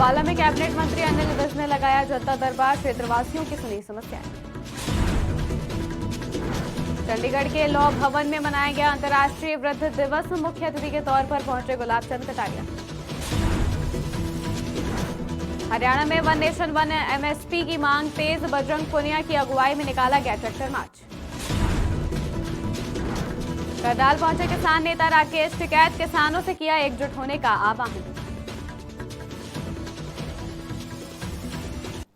अंबाला में कैबिनेट मंत्री अनिल विज ने लगाया जनता दरबार, क्षेत्रवासियों की सुनी समस्याएं। चंडीगढ़ के लॉ भवन में मनाया गया अंतर्राष्ट्रीय वृद्ध दिवस, मुख्य अतिथि के तौर पर पहुंचे गुलाब चंद कटारिया। हरियाणा में वन नेशन वन एमएसपी की मांग तेज, बजरंग पुनिया की अगुवाई में निकाला गया ट्रैक्टर मार्च। करनाल पहुंचे किसान नेता राकेश टिकैत, किसानों से किया एकजुट होने का आह्वान।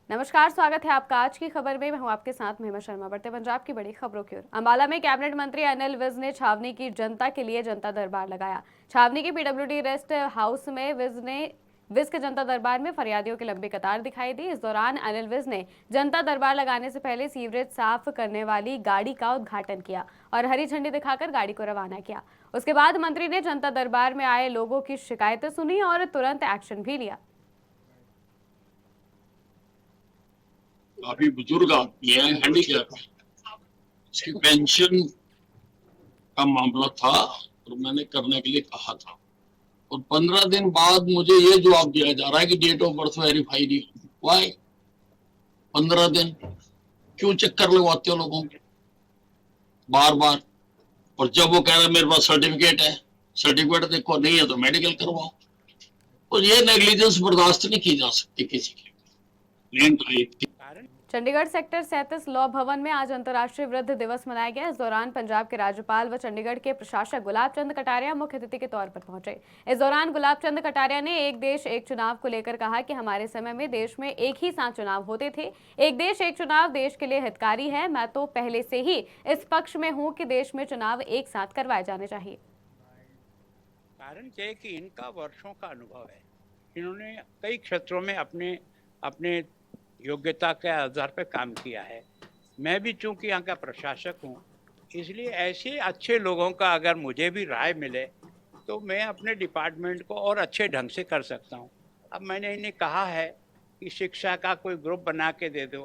नमस्कार, स्वागत है आपका आज की खबर में। मैं हूं आपके साथ महिमा शर्मा। बढ़ते पंजाब की बड़ी खबरों की ओर। अंबाला में कैबिनेट मंत्री अनिल विज ने छावनी की जनता के लिए जनता दरबार लगाया। छावनी की पीडब्ल्यूडी रेस्ट हाउस में विज के जनता दरबार में फरियादियों की लंबी कतार दिखाई दी। इस दौरान अनिल विज ने जनता दरबार लगाने से पहले सीवरेज साफ करने वाली गाड़ी का उद्घाटन किया और हरी झंडी दिखाकर गाड़ी को रवाना किया। उसके बाद मंत्री ने जनता दरबार में आए लोगों की शिकायतें सुनी और तुरंत एक्शन भी लिया। काफी बुजुर्ग आदमी है, हैंडीकैप, उसकी पेंशन का मामला था और मैंने करने के लिए कहा था और 15 दिन बाद मुझे ये जवाब दिया जा रहा है कि डेट ऑफ बर्थ वेरीफाई नहीं। वाई 15 दिन क्यों चक्कर लगवाते हो लोगों के बार बार? और जब वो कह रहे मेरे पास सर्टिफिकेट है, सर्टिफिकेट देखो, नहीं है तो मेडिकल करवाओ। और ये नेग्लिजेंस बर्दाश्त नहीं की जा सकती किसी की। चंडीगढ़ सेक्टर 37 लॉ भवन में आज अंतर्राष्ट्रीय वृद्ध दिवस मनाया गया। इस दौरान पंजाब के राज्यपाल व चंडीगढ़ के प्रशासक गुलाब चंद कटारिया मुख्य अतिथि के तौर पर पहुंचे। इस दौरान गुलाब चंद कटारिया ने एक देश एक चुनाव को लेकर कहा कि हमारे समय में देश में एक ही साथ चुनाव होते थे। एक देश एक चुनाव देश के लिए हितकारी है। मैं तो पहले से ही इस पक्ष में हूँ कि देश में चुनाव एक साथ करवाए जाने चाहिए। कारण क्या है कि इनका वर्षों का अनुभव है। इन्होंने कई क्षेत्रों में अपने योग्यता के आधार पर काम किया है। मैं भी चूंकि यहाँ का प्रशासक हूँ, इसलिए ऐसे अच्छे लोगों का अगर मुझे भी राय मिले तो मैं अपने डिपार्टमेंट को और अच्छे ढंग से कर सकता हूँ। अब मैंने इन्हें कहा है कि शिक्षा का कोई ग्रुप बना के दे दो,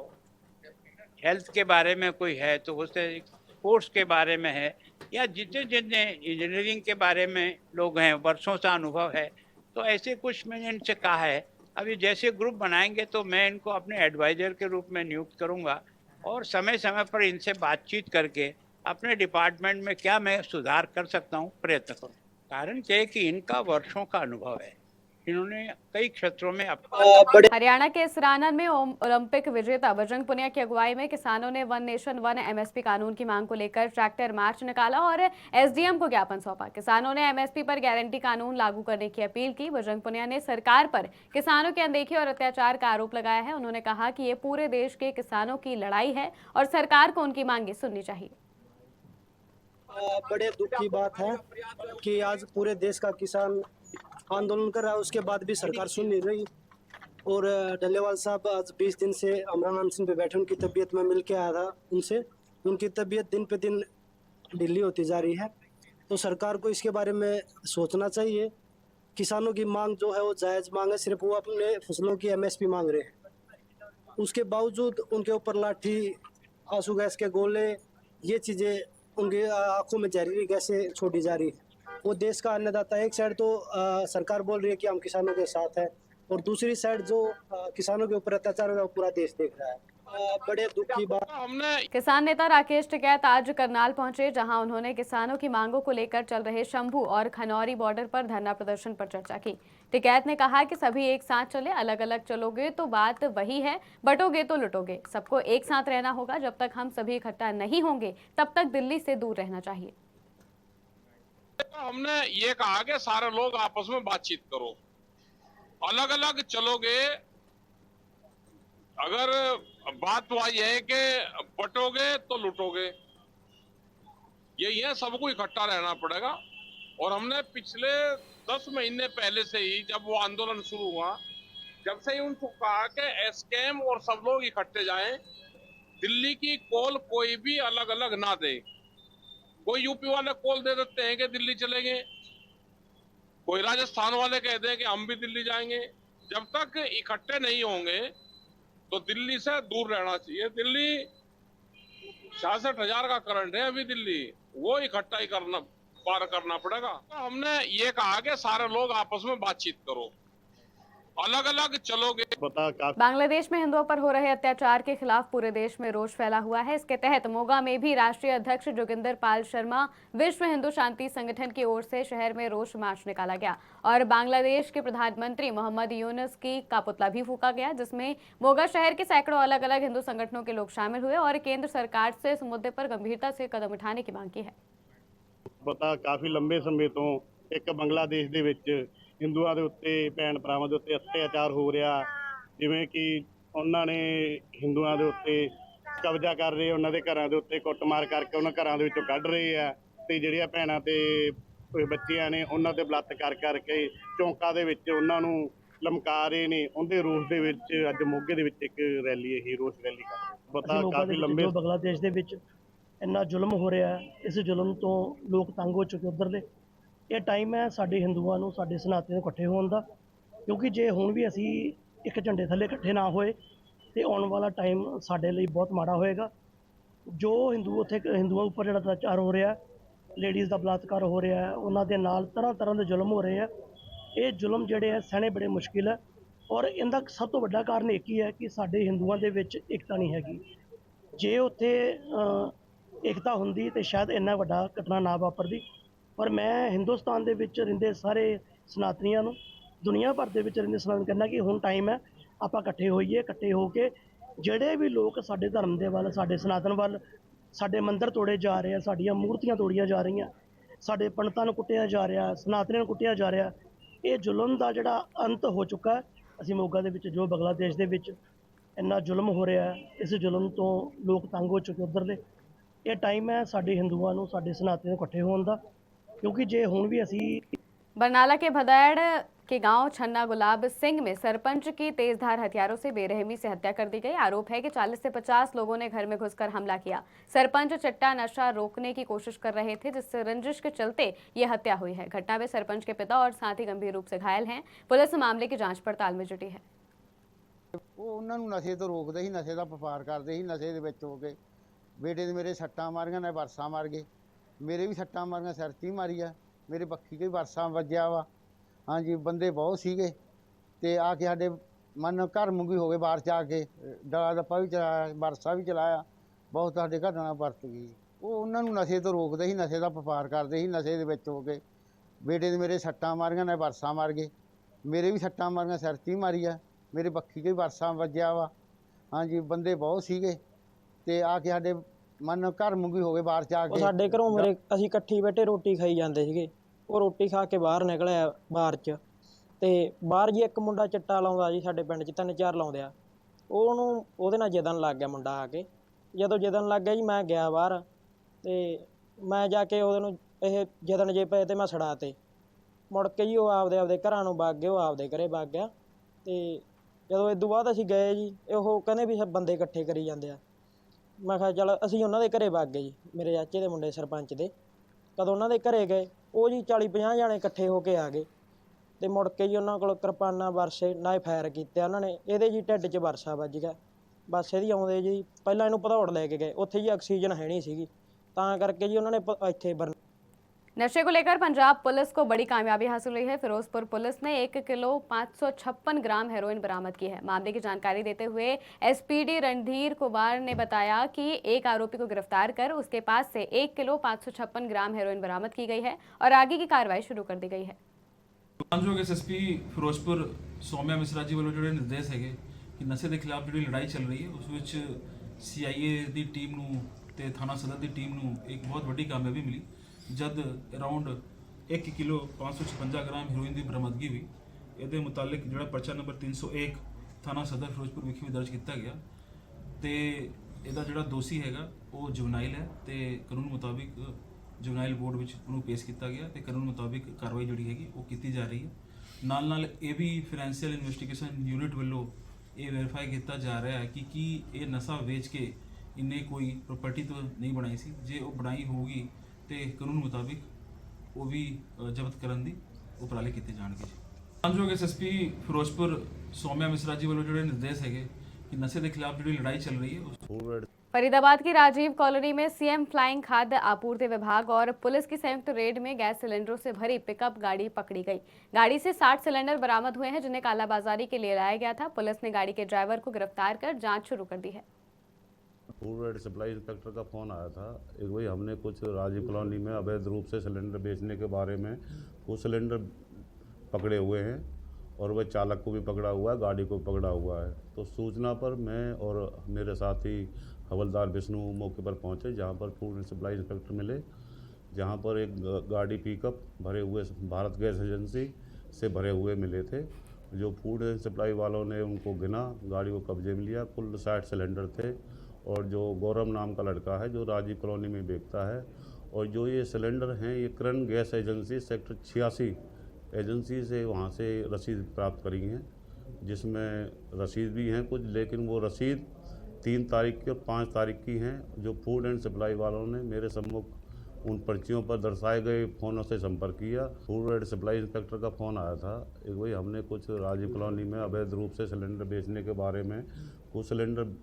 हेल्थ के बारे में कोई है तो उससे, स्पोर्ट्स के बारे में है, या जितने जितने इंजीनियरिंग के बारे में लोग हैं, वर्षों से अनुभव है, तो ऐसे कुछ मैंने इनसे कहा है। अभी जैसे ग्रुप बनाएंगे तो मैं इनको अपने एडवाइजर के रूप में नियुक्त करूंगा और समय समय पर इनसे बातचीत करके अपने डिपार्टमेंट में क्या मैं सुधार कर सकता हूं प्रयत्न करूं। कारण क्या है कि इनका वर्षों का अनुभव है। इन्होंने कई क्षेत्रों में हरियाणा के इसरानन में ओलंपिक विजेता बजरंग पुनिया की अगुवाई में किसानों ने वन नेशन वन एमएसपी कानून की मांग को लेकर ट्रैक्टर मार्च निकाला और एसडीएम को ज्ञापन सौंपा। किसानों ने एमएसपी पर गारंटी कानून लागू करने की अपील की। बजरंग पुनिया ने सरकार पर किसानों की अनदेखी और अत्याचार का आरोप लगाया है। उन्होंने कहा कि ये पूरे देश के किसानों की लड़ाई है और सरकार को उनकी मांगे सुननी चाहिए। बड़े दुख की बात है कि आज पूरे देश का किसान आंदोलन कर रहा है, उसके बाद भी सरकार सुन नहीं रही। और डल्लेवाल साहब आज 20 दिन से अमरान सिंह पे बैठे, उनकी तबीयत में मिल के आया था उनसे। उनकी तबीयत दिन पे दिन ढीली होती जा रही है, तो सरकार को इसके बारे में सोचना चाहिए। किसानों की मांग जो है वो जायज़ मांग है, सिर्फ वो अपने फसलों की एमएसपी मांग रहे हैं। उसके बावजूद उनके ऊपर लाठी, आंसू गैस के गोले, ये चीज़ें उनकी आंखों में जहरीली गैसें छोड़ी जा रही है। वो देश का अन्नदाता, एक साइड तो सरकार बोल रही है कि हम किसानों के साथ हैं, और दूसरी साइड जो किसानों के ऊपर अत्याचार हो रहा है पूरा देश देख रहा है। बड़े दुख की बात। किसान नेता राकेश टिकैत आज करनाल पहुंचे, जहां उन्होंने किसानों की मांगों को लेकर चल रहे शंभू और खनौरी बॉर्डर पर धरना प्रदर्शन पर चर्चा की। टिकैत ने कहा कि सभी एक साथ चले, अलग अलग चलोगे तो बात वही है, बटोगे तो लुटोगे। सबको एक साथ रहना होगा। जब तक हम सभी इकट्ठा नहीं होंगे तब तक दिल्ली से दूर रहना चाहिए। हमने ये कहा कि सारे लोग आपस में बातचीत करो, अलग अलग चलोगे अगर बात तो आई है कि बटोगे तो लुटोगे, यही है, सबको इकट्ठा रहना पड़ेगा। और हमने पिछले 10 महीने पहले से ही, जब वो आंदोलन शुरू हुआ, जब से ही उनको कहा कि एसकेएम और सब लोग इकट्ठे जाएं, दिल्ली की कॉल कोई भी अलग अलग ना दे। कोई यूपी वाले कॉल दे देते हैं कि दिल्ली चलेंगे, कोई राजस्थान वाले कहते हैं कि हम भी दिल्ली जाएंगे। जब तक इकट्ठे नहीं होंगे तो दिल्ली से दूर रहना चाहिए। दिल्ली 66,000 का करंट है अभी दिल्ली, वो इकट्ठा ही पार करना पड़ेगा। तो हमने ये कहा कि सारे लोग आपस में बातचीत करो, अलग अलग चलोगे। पता काफी बांग्लादेश में हिंदुओं पर हो रहे अत्याचार के खिलाफ पूरे देश में रोष फैला हुआ है। इसके तहत मोगा में भी राष्ट्रीय अध्यक्ष जोगिंदर पाल शर्मा विश्व हिंदू शांति संगठन की ओर से शहर में रोष मार्च निकाला गया और बांग्लादेश के प्रधानमंत्री मोहम्मद यूनुस का पुतला भी फूंका गया, जिसमें मोगा शहर के सैकड़ों अलग अलग हिंदू संगठनों के लोग शामिल हुए और केंद्र सरकार से इस मुद्दे पर गंभीरता से कदम उठाने की मांग की है। ਪਤਾ ਕਾਫੀ ਲੰਬੇ ਸਮੇਂ ਤੋਂ ਇੱਕ ਬੰਗਲਾਦੇਸ਼ ਦੇ ਵਿੱਚ ਹਿੰਦੂਆਂ ਦੇ ਉੱਤੇ ਭੈਣ ਭਰਾਵਾਂ ਦੇ ਉੱਤੇ ਅਤਿਆਚਾਰ ਹੋ ਰਿਹਾ, ਜਿਵੇਂ ਕਿ ਉਹਨਾਂ ਨੇ ਹਿੰਦੂਆਂ ਦੇ ਉੱਤੇ ਕਬਜ਼ਾ ਕਰ ਰਹੇ, ਉਹਨਾਂ ਦੇ ਘਰਾਂ ਦੇ ਉੱਤੇ ਕੁੱਟਮਾਰ ਕਰਕੇ ਉਹਨਾਂ ਘਰਾਂ ਦੇ ਵਿੱਚੋਂ ਕੱਢ ਰਹੇ ਆ ਤੇ ਜਿਹੜੀਆਂ ਭੈਣਾਂ ਤੇ ਬੱਚੀਆਂ ਨੇ ਉਹਨਾਂ ਤੇ ਬਲਾਤਕਾਰ ਕਰਕੇ ਚੌਂਕਾਂ ਦੇ ਵਿੱਚ ਉਹਨਾਂ ਨੂੰ ਲਮਕਾ ਰਹੇ ਨੇ। ਉਹਦੇ ਰੋਸ ਦੇ ਵਿੱਚ ਅੱਜ ਮੋਗੇ ਦੇ ਵਿੱਚ ਇੱਕ ਰੈਲੀ ਇਹੀ ਰੋਸ ਰੈਲੀ ਕਰ ਪਤਾ ਕਾਫੀ ਲੰਬੇ ਜੋ ਬੰਗਲਾਦੇਸ਼ ਦੇ ਵਿੱਚ ਇੰਨਾ ਜ਼ੁਲਮ ਹੋ ਰਿਹਾ ਹੈ, ਇਸ ਜ਼ੁਲਮ ਤੋਂ ਲੋਕ ਤੰਗ ਹੋ ਚੁੱਕੇ ਉੱਧਰਲੇ। ਇਹ ਟਾਈਮ ਹੈ ਸਾਡੇ ਹਿੰਦੂਆਂ ਨੂੰ, ਸਾਡੇ ਸਨਾਤਨੀਆਂ ਨੂੰ ਇਕੱਠੇ ਹੋਣ ਦਾ, ਕਿਉਂਕਿ ਜੇ ਹੁਣ ਵੀ ਅਸੀਂ ਇੱਕ ਝੰਡੇ ਥੱਲੇ ਇਕੱਠੇ ਨਾ ਹੋਏ ਤੇ ਆਉਣ ਵਾਲਾ ਟਾਈਮ ਸਾਡੇ ਲਈ ਬਹੁਤ ਮਾੜਾ ਹੋਏਗਾ। ਜੋ ਹਿੰਦੂ ਉੱਥੇ ਹਿੰਦੂਆਂ ਉੱਪਰ ਜਿਹੜਾ ਅਤਿਆਚਾਰ ਹੋ ਰਿਹਾ, ਲੇਡੀਜ਼ ਦਾ ਬਲਾਤਕਾਰ ਹੋ ਰਿਹਾ, ਉਹਨਾਂ ਦੇ ਨਾਲ ਤਰ੍ਹਾਂ ਤਰ੍ਹਾਂ ਦੇ ਜ਼ੁਲਮ ਹੋ ਰਹੇ ਆ। ਇਹ ਜ਼ੁਲਮ ਜਿਹੜੇ ਆ ਸਹਿਣੇ ਬੜੇ ਮੁਸ਼ਕਿਲ ਹੈ ਔਰ ਇਹਦਾ ਸਭ ਤੋਂ ਵੱਡਾ ਕਾਰਨ ਇੱਕ ਹੀ ਹੈ ਕਿ ਸਾਡੇ ਹਿੰਦੂਆਂ ਦੇ ਵਿੱਚ ਏਕਤਾ ਨਹੀਂ ਹੈਗੀ। ਜੇ ਉੱਥੇ ਏਕਤਾ ਹੁੰਦੀ ਤੇ ਸ਼ਾਇਦ ਇੰਨਾ ਵੱਡਾ ਘਟਨਾ ਨਾ ਵਾਪਰਦੀ। ਪਰ ਮੈਂ ਹਿੰਦੁਸਤਾਨ ਦੇ ਵਿੱਚ ਰਹਿੰਦੇ ਸਾਰੇ ਸਨਾਤਨੀਆਂ ਨੂੰ, ਦੁਨੀਆ ਭਰ ਦੇ ਵਿੱਚ ਰਹਿੰਦੇ ਸਨਾਤਨ ਕਹਿੰਦਾ ਕਿ ਹੁਣ ਟਾਈਮ ਹੈ ਆਪਾਂ ਇਕੱਠੇ ਹੋਈਏ। ਇਕੱਠੇ ਹੋ ਕੇ ਜਿਹੜੇ ਵੀ ਲੋਕ ਸਾਡੇ ਧਰਮ ਦੇ ਵੱਲ, ਸਾਡੇ ਸਨਾਤਨ ਵੱਲ, ਸਾਡੇ ਮੰਦਿਰ ਤੋੜੇ ਜਾ ਰਹੇ ਆ, ਸਾਡੀਆਂ ਮੂਰਤੀਆਂ ਤੋੜੀਆਂ ਜਾ ਰਹੀਆਂ, ਸਾਡੇ ਪੰਡਤਾਂ ਨੂੰ ਕੁੱਟਿਆ ਜਾ ਰਿਹਾ, ਸਨਾਤਨੀਆਂ ਨੂੰ ਕੁੱਟਿਆ ਜਾ ਰਿਹਾ, ਇਹ ਜ਼ੁਲਮ ਦਾ ਜਿਹੜਾ ਅੰਤ ਹੋ ਚੁੱਕਾ ਹੈ। ਅਸੀਂ ਮੋਗਾ ਦੇ ਵਿੱਚ ਜੋ ਬੰਗਲਾਦੇਸ਼ ਦੇ ਵਿੱਚ ਇੰਨਾ ਜ਼ੁਲਮ ਹੋ ਰਿਹਾ, ਇਸ ਜ਼ੁਲਮ ਤੋਂ ਲੋਕ ਤੰਗ ਹੋ ਚੁੱਕੇ ਉੱਧਰਲੇ। ਇਹ ਟਾਈਮ ਹੈ ਸਾਡੇ ਹਿੰਦੂਆਂ ਨੂੰ, ਸਾਡੇ ਸਨਾਤਨੀਆਂ ਨੂੰ ਇਕੱਠੇ ਹੋਣ ਦਾ, क्योंकि जे हुण भी असी बरनाला के भदैड़ के गांव छन्ना गुलाब सिंह में सरपंच की तेजधार हथियारों से बेरहमी से हत्या कर दी गई। आरोप है कि 40 से 50 लोगों ने घर में घुसकर हमला किया। सरपंच चिट्टा नशा रोकने की कोशिश कर रहे थे, जिससे रंजिश के चलते ये हत्या हुई है। घटना में सरपंच के पिता और साथी गंभीर रूप से घायल हैं। पुलिस मामले की जांच पड़ताल में जुटी है। ਉਹ ਉਹਨਾਂ ਨੂੰ ਨਸ਼ੇ ਤੋਂ ਰੋਕਦੇ ਸੀ, ਨਸ਼ੇ ਦਾ ਵਪਾਰ ਕਰਦੇ ਸੀ। ਨਸ਼ੇ ਦੇ ਵਿੱਚ ਹੋ ਕੇ ਬੇਟੇ ਦੇ ਮੇਰੇ ਸੱਟਾਂ ਮਾਰੀਆਂ ਨੇ, ਵਰਸਾ ਮਾਰ ਗਏ, ਮੇਰੇ ਵੀ ਸੱਟਾਂ ਮਾਰੀਆਂ, ਸਿਰ 'ਚ ਹੀ ਮਾਰੀ ਆ, ਮੇਰੇ ਬੱਖੀ ਕੋਈ ਵਰਸਾ ਵੱਜਿਆ ਵਾ। ਹਾਂਜੀ, ਬੰਦੇ ਬਹੁਤ ਸੀਗੇ ਤੇ ਆ ਕੇ ਸਾਡੇ ਮਨ ਘਰ ਮੁੰਗੀ ਹੋ ਗਏ। ਬਾਹਰ 'ਚ ਆ ਕੇ ਡਲਾ ਦੱਪਾ ਵੀ ਚਲਾਇਆ, ਵਰਸਾ ਵੀ ਚਲਾਇਆ, ਬਹੁਤ ਸਾਡੇ ਘਟਨਾ ਵਰਤ ਗਈ। ਉਹ ਉਹਨਾਂ ਨੂੰ ਨਸ਼ੇ ਤੋਂ ਰੋਕਦੇ ਸੀ, ਨਸ਼ੇ ਦਾ ਵਪਾਰ ਕਰਦੇ ਸੀ। ਨਸ਼ੇ ਦੇ ਵਿੱਚ ਹੋ ਕੇ ਬੇਟੇ ਦੇ ਮੇਰੇ ਸੱਟਾਂ ਮਾਰੀਆਂ ਨੇ, ਵਰਸਾ ਮਾਰ ਗਏ, ਮੇਰੇ ਵੀ ਸੱਟਾਂ ਮਾਰੀਆਂ, ਸਿਰ 'ਚ ਹੀ ਮਾਰੀ ਆ, ਮੇਰੇ ਬੱਖੀ ਕੋਈ ਵਰਸਾ ਵੱਜਿਆ ਵਾ। ਹਾਂਜੀ, ਬੰਦੇ ਬਹੁਤ ਸੀਗੇ ਤੇ ਆ ਕੇ ਸਾਡੇ ਮਨ ਘਰ ਮੁੰਗੀ ਹੋ ਗਏ। ਬਾਹਰ 'ਚ ਆ ਕੇ ਸਾਡੇ ਘਰੋਂ ਮੇਰੇ ਅਸੀਂ ਇਕੱਠੀ ਬੈਠੇ ਰੋਟੀ ਖਾਈ ਜਾਂਦੇ ਸੀਗੇ। ਉਹ ਰੋਟੀ ਖਾ ਕੇ ਬਾਹਰ ਨਿਕਲਿਆ ਬਾਹਰ 'ਚ, ਤੇ ਬਾਹਰ ਜੀ ਇੱਕ ਮੁੰਡਾ ਚਿੱਟਾ ਲਾਉਂਦਾ ਜੀ, ਸਾਡੇ ਪਿੰਡ 'ਚ 3-4 ਲਾਉਂਦੇ ਆ। ਉਹਨੂੰ ਉਹਦੇ ਨਾਲ ਜਦਨ ਲੱਗ ਗਿਆ ਮੁੰਡਾ ਆ ਕੇ। ਜਦੋਂ ਜਦਨ ਲੱਗ ਗਿਆ ਜੀ, ਮੈਂ ਗਿਆ ਬਾਹਰ ਤੇ ਮੈਂ ਜਾ ਕੇ ਉਹਦੇ ਨੂੰ ਇਹ ਜਦਨ ਜੇ ਪਏ ਤੇ ਮੈਂ ਛੜਾ ਤੇ ਮੁੜ ਕੇ ਜੀ ਉਹ ਆਪਦੇ ਘਰਾਂ ਨੂੰ ਵਗ ਗਏ, ਉਹ ਆਪਦੇ ਘਰੇ ਵਗ ਗਿਆ। ਤੇ ਜਦੋਂ ਇਸ ਤੋਂ ਬਾਅਦ ਅਸੀਂ ਗਏ ਜੀ, ਉਹ ਕਹਿੰਦੇ ਵੀ ਸਭ ਬੰਦੇ ਇਕੱਠੇ ਕਰੀ ਜਾਂਦੇ ਆ। ਮੈਂ ਕਿਹਾ ਚੱਲ ਅਸੀਂ ਉਹਨਾਂ ਦੇ ਘਰੇ ਵਗ ਗਏ ਜੀ, ਮੇਰੇ ਚਾਚੇ ਦੇ ਮੁੰਡੇ ਸਰਪੰਚ ਦੇ। ਕਦੋਂ ਉਹਨਾਂ ਦੇ ਘਰੇ ਗਏ, ਉਹ ਜੀ 40-50 ਜਾਣੇ ਇਕੱਠੇ ਹੋ ਕੇ ਆ ਗਏ ਤੇ ਮੁੜ ਕੇ ਜੀ ਉਹਨਾਂ ਕੋਲ ਕਿਰਪਾਨਾਂ, ਵਰਸੇ ਨਾਲ ਫਾਇਰ ਕੀਤੇ ਉਹਨਾਂ ਨੇ। ਇਹਦੇ ਜੀ ਢਿੱਡ 'ਚ ਵਰਸਾ ਵੱਜ ਗਿਆ। ਬਸ ਇਹਦੀ ਆਉਂਦੇ ਜੀ ਪਹਿਲਾਂ ਇਹਨੂੰ ਭਦੌੜ ਲੈ ਕੇ ਗਏ, ਉੱਥੇ ਜੀ ਆਕਸੀਜਨ ਹੈ ਨਹੀਂ ਸੀਗੀ, ਤਾਂ ਕਰਕੇ ਜੀ ਉਹਨਾਂ ਨੇ ਇੱਥੇ नशे को लेकर पंजाब पुलिस को बड़ी कामयाबी हासिल हुई है। फिरोजपुर पुलिस ने 1 किलो 556 ग्राम हेरोइन बरामद की है। मामले की जानकारी देते हुए एसपीडी रणधीर कुमार ने बताया कि एक आरोपी को गिरफ्तार कर उसके पास से 1 किलो 556 ग्राम हेरोइन बरामद की गई है और आगे की कार्रवाई शुरू कर दी गई है। ਮਾਨਯੋਗ ਐਸਐਸਪੀ ਫਿਰੋਜ਼ਪੁਰ ਸੌਮਿਆ ਮਿਸਰਾ ਜੀ ਵੱਲੋਂ ਜਿਹੜੇ ਨਿਰਦੇਸ਼ ਹੈਗੇ ਕਿ ਨਸ਼ੇ ਦੇ ਖਿਲਾਫ ਜਿਹੜੀ ਲੜਾਈ ਚੱਲ ਰਹੀ ਹੈ, ਉਸ ਵਿੱਚ ਸੀਆਈਏ ਦੀ ਟੀਮ ਨੂੰ ਤੇ ਥਾਣਾ ਸਦਰ ਦੀ ਟੀਮ ਨੂੰ ਇੱਕ ਬਹੁਤ ਵੱਡੀ ਕਾਮਯਾਬੀ ਮਿਲੀ, ਜਦ ਅਰਾਊਂਡ 1 ਕਿਲੋ 556 ਗ੍ਰਾਮ ਹੈਰੋਇਨ ਦੀ ਬਰਾਮਦਗੀ ਹੋਈ। ਇਹਦੇ ਮੁਤਾਲਿਕ ਜਿਹੜਾ ਪਰਚਾ ਨੰਬਰ 301 ਥਾਣਾ ਸਦਰ ਫਿਰੋਜ਼ਪੁਰ ਵਿਖੇ ਦਰਜ ਕੀਤਾ ਗਿਆ ਤੇ ਇਹਦਾ ਜਿਹੜਾ ਦੋਸ਼ੀ ਹੈਗਾ ਉਹ ਜੁਵਨਾਈਲ ਹੈ ਤੇ ਕਾਨੂੰਨ ਮੁਤਾਬਿਕ ਜੁਵਨਾਈਲ ਬੋਰਡ ਵਿੱਚ ਉਹਨੂੰ ਪੇਸ਼ ਕੀਤਾ ਗਿਆ ਤੇ ਕਾਨੂੰਨ ਮੁਤਾਬਿਕ ਕਾਰਵਾਈ ਜਿਹੜੀ ਹੈਗੀ ਉਹ ਕੀਤੀ ਜਾ ਰਹੀ ਹੈ। ਨਾਲ ਨਾਲ ਇਹ ਵੀ ਫਾਈਨੈਂਸ਼ੀਅਲ ਇਨਵੈਸਟੀਗੇਸ਼ਨ ਯੂਨਿਟ ਵੱਲੋਂ ਇਹ ਵੈਰੀਫਾਈ ਕੀਤਾ ਜਾ ਰਿਹਾ ਹੈ ਕਿ ਕੀ ਇਹ ਨਸ਼ਾ ਵੇਚ ਕੇ ਇਹਨੇ ਕੋਈ ਪ੍ਰਾਪਰਟੀ ਤੋਂ ਨਹੀਂ ਬਣਾਈ ਸੀ। ਜੇ ਉਹ ਬਣਾਈ ਹੋਊਗੀ ਤੇ ਕਾਨੂੰਨ ਮੁਤਾਬਿਕ ਉਹ ਵੀ ਜ਼ਬਤ ਕਰਨ ਦੀ ਉਪਰਾਲੇ ਕੀਤੇ ਜਾਣਗੇ। ਮਾਨਯੋਗ ਐਸਐਸਪੀ ਫਿਰੋਜ਼ਪੁਰ ਸੌਮਿਆ ਮਿਸਰਾ ਜੀ ਵੱਲੋਂ ਜਿਹੜੇ ਨਿਰਦੇਸ਼ ਹੈਗੇ ਕਿ कि नशे के खिलाफ जो लड़ाई चल रही है फरीदाबाद की राजीव कॉलोनी में सीएम फ्लाइंग खाद्य आपूर्ति विभाग और पुलिस की संयुक्त रेड में गैस सिलेंडरों से भरी पिकअप गाड़ी पकड़ी गई। गाड़ी से 60 सिलेंडर बरामद हुए हैं, जिन्हें कालाबाजारी के लिए लाया गया था। पुलिस ने गाड़ी के ड्राइवर को गिरफ्तार कर जांच शुरू कर दी है। फूड एंड सप्लाई इंस्पेक्टर का फ़ोन आया था एक भाई हमने कुछ राजीव कॉलोनी में अवैध रूप से सिलेंडर बेचने के बारे में कुछ सिलेंडर पकड़े हुए हैं और वह चालक को भी पकड़ा हुआ है, गाड़ी को पकड़ा हुआ है। तो सूचना पर मैं और मेरे साथी हवलदार विष्णु मौके पर पहुंचे, जहां पर फूड एंड सप्लाई इंस्पेक्टर मिले, जहां पर एक गाड़ी पिकअप भरे हुए भारत गैस एजेंसी से भरे हुए मिले थे। जो फूड एंड सप्लाई वालों ने उनको गिना, गाड़ी को कब्जे में लिया। कुल 60 सिलेंडर थे और जो गौरव नाम का लड़का है जो राजीव कॉलोनी में बेचता है। और जो ये सिलेंडर हैं ये करण गैस एजेंसी सेक्टर 86 एजेंसी से वहाँ से रसीद प्राप्त करी हैं, जिसमें रसीद भी हैं कुछ, लेकिन वो रसीद 3 तारीख की और 5 तारीख की हैं। जो फूड एंड सप्लाई वालों ने मेरे सम्मुख उन पर्चियों पर दर्शाए गए फ़ोनों से संपर्क किया। फूड एंड सप्लाई इंस्पेक्टर का फ़ोन आया था एक भाई हमने कुछ राजीव कॉलोनी में अवैध रूप से सिलेंडर बेचने के बारे में कुछ सिलेंडर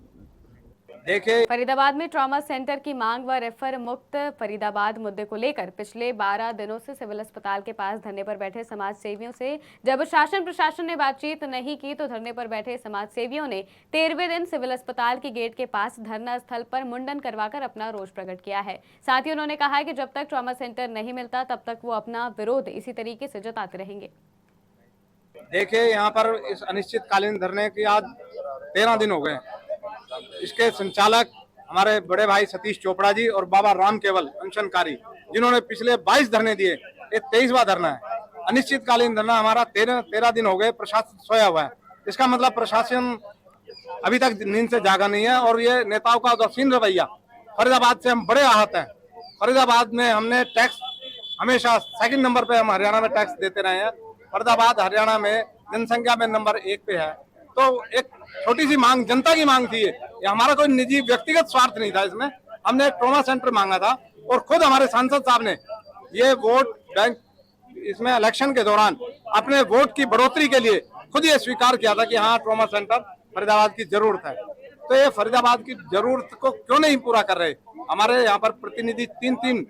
फरीदाबाद में ट्रॉमा सेंटर की मांग व रेफर मुक्त फरीदाबाद मुद्दे को लेकर पिछले 12 दिनों से सिविल अस्पताल के पास धरने पर बैठे समाज सेवियों से जब शासन प्रशासन ने बातचीत नहीं की तो धरने पर बैठे समाज सेवियों ने 13वें दिन सिविल अस्पताल के गेट के पास धरना स्थल पर मुंडन करवाकर अपना रोष प्रकट किया है। साथ ही उन्होंने कहा है कि जब तक ट्रॉमा सेंटर नहीं मिलता तब तक वो अपना विरोध इसी तरीके से जताते रहेंगे। देखिए, यहाँ पर इस अनिश्चितकालीन धरने की आज 13 दिन हो गए। इसके संचालक हमारे बड़े भाई सतीश चोपड़ा जी और बाबा राम केवल पेंशनकारी, जिन्होंने पिछले 22 धरने दिए, ये 23वां धरना है। अनिश्चितकालीन धरना हमारा 13 दिन हो गए, प्रशासन सोया हुआ है। इसका मतलब प्रशासन अभी तक नींद से जागा नहीं है और ये नेताओं का उदासीन रवैया। फरीदाबाद से हम बड़े आहत हैं। फरीदाबाद में हमने टैक्स हमेशा 2nd नंबर पे हम हरियाणा में टैक्स देते रहे हैं। फरीदाबाद हरियाणा में जनसंख्या में नंबर 1 पे है। तो एक छोटी सी मांग, जनता की मांग थी ये हमारा कोई निजी व्यक्तिगत स्वार्थ नहीं था। इसमें हमने एक ट्रॉमा सेंटर मांगा था और खुद हमारे सांसद साहब ने ये वोट बैंक इसमें इलेक्शन के दौरान अपने वोट की बढ़ोतरी के लिए खुद ये स्वीकार किया था कि हाँ, ट्रॉमा सेंटर फरीदाबाद की जरूरत है। तो ये फरीदाबाद की जरूरत को क्यों नहीं पूरा कर रहे? हमारे यहाँ पर प्रतिनिधि 3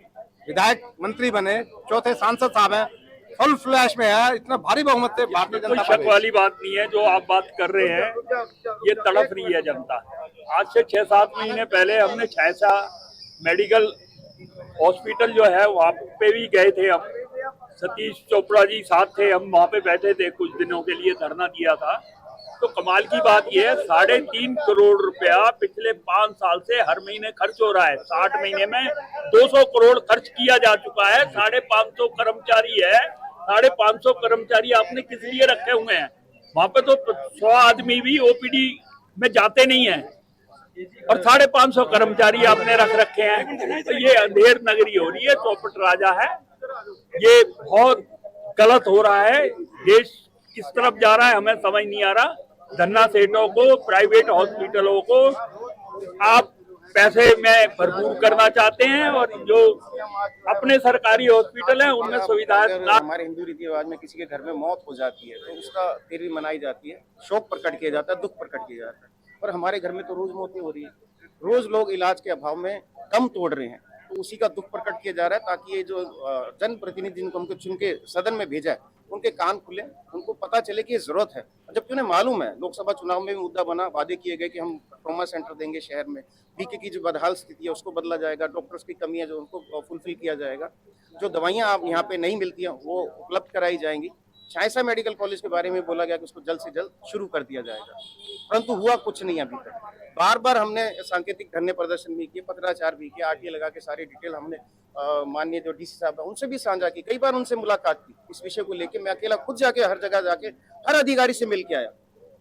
विधायक मंत्री बने, 4थे सांसद साहब हैं, फुल फ्लैश में है, इतना भारी बहुमत से भारतीय जनता पार्टी। शक वाली बात नहीं है जो आप बात कर रहे हैं, ये तड़प रही है जनता। आज से 6-7 महीने पहले हमने छायसा मेडिकल हॉस्पिटल जो है वहाँ पे भी गए थे। हम सतीश चोपड़ा जी साथ थे, हम वहाँ पे बैठे थे, कुछ दिनों के लिए धरना दिया था। तो कमाल की बात यह है, 3.5 करोड़ रुपया पिछले 5 साल से हर महीने खर्च हो रहा है। 60 महीने में 200 करोड़ खर्च किया जा चुका है। 550 कर्मचारी है। 550 कर्मचारी आपने किस लिए रखे हुए हैं? वहां पे तो 100 आदमी भी ओपीडी में जाते नहीं है और 550 कर्मचारी आपने रख रखे हैं। तो ये अंधेर नगरी हो रही है, चौपट राजा है। ये बहुत गलत हो रहा है। देश किस तरफ जा रहा है हमें समझ नहीं आ रहा। धन्ना सेठों को, प्राइवेट हॉस्पिटलों को आप पैसे में भरपूर करना चाहते हैं और जो अपने सरकारी हॉस्पिटल हैं उनमें सुविधाएं। हमारे हिंदू रीति रिवाज में किसी के घर में मौत हो जाती है तो उसका तेरवी मनाई जाती है, शोक प्रकट किया जाता है, दुख प्रकट किया जाता है। पर हमारे घर में तो रोज मौतें हो रही है, रोज लोग इलाज के अभाव में दम तोड़ रहे हैं। तो उसी का दुख प्रकट किया जा रहा है ताकि ये जो जनप्रतिनिधि जिनको हमको चुन के सदन में भेजा है उनके कान खुले, उनको पता चले कि ये जरूरत है। जबकि उन्हें मालूम है, लोकसभा चुनाव में भी मुद्दा बना, वादे किए गए कि हम ट्रॉमा सेंटर देंगे शहर में, बीके की जो बदहाल स्थिति है उसको बदला जाएगा, डॉक्टर्स की कमी है जो उनको फुलफिल किया जाएगा, जो दवाइयां आप यहाँ पे नहीं मिलती हैं वो उपलब्ध कराई जाएंगी। छायसा मेडिकल कॉलेज के बारे में बोला गया कि उसको जल्द से जल्द शुरू कर दिया जाएगा, परंतु हुआ कुछ नहीं अभी तक। बार बार हमने सांकेतिक धरने प्रदर्शन भी किए, पत्राचार भी किया, आरटीए लगा के सारी डिटेल हमने माननीय जो डीसी साहब है उनसे भी साझा की, कई बार उनसे मुलाकात की इस विषय को लेके। मैं अकेला खुद जाके हर जगह जाके हर अधिकारी से मिल के आया,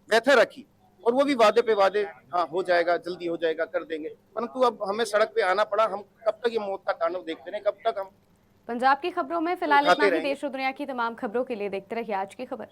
व्यथा रखी और वो भी वादे पे वादे, हाँ हो जाएगा, जल्दी हो जाएगा, कर देंगे। परंतु अब हमें सड़क पे आना पड़ा। हम कब तक ये मौत का तांडव देखते रहे, कब तक हम। पंजाब की खबरों में फिलहाल इतना ही। देश और दुनिया की तमाम खबरों के लिए देखते रहिए आज की खबर।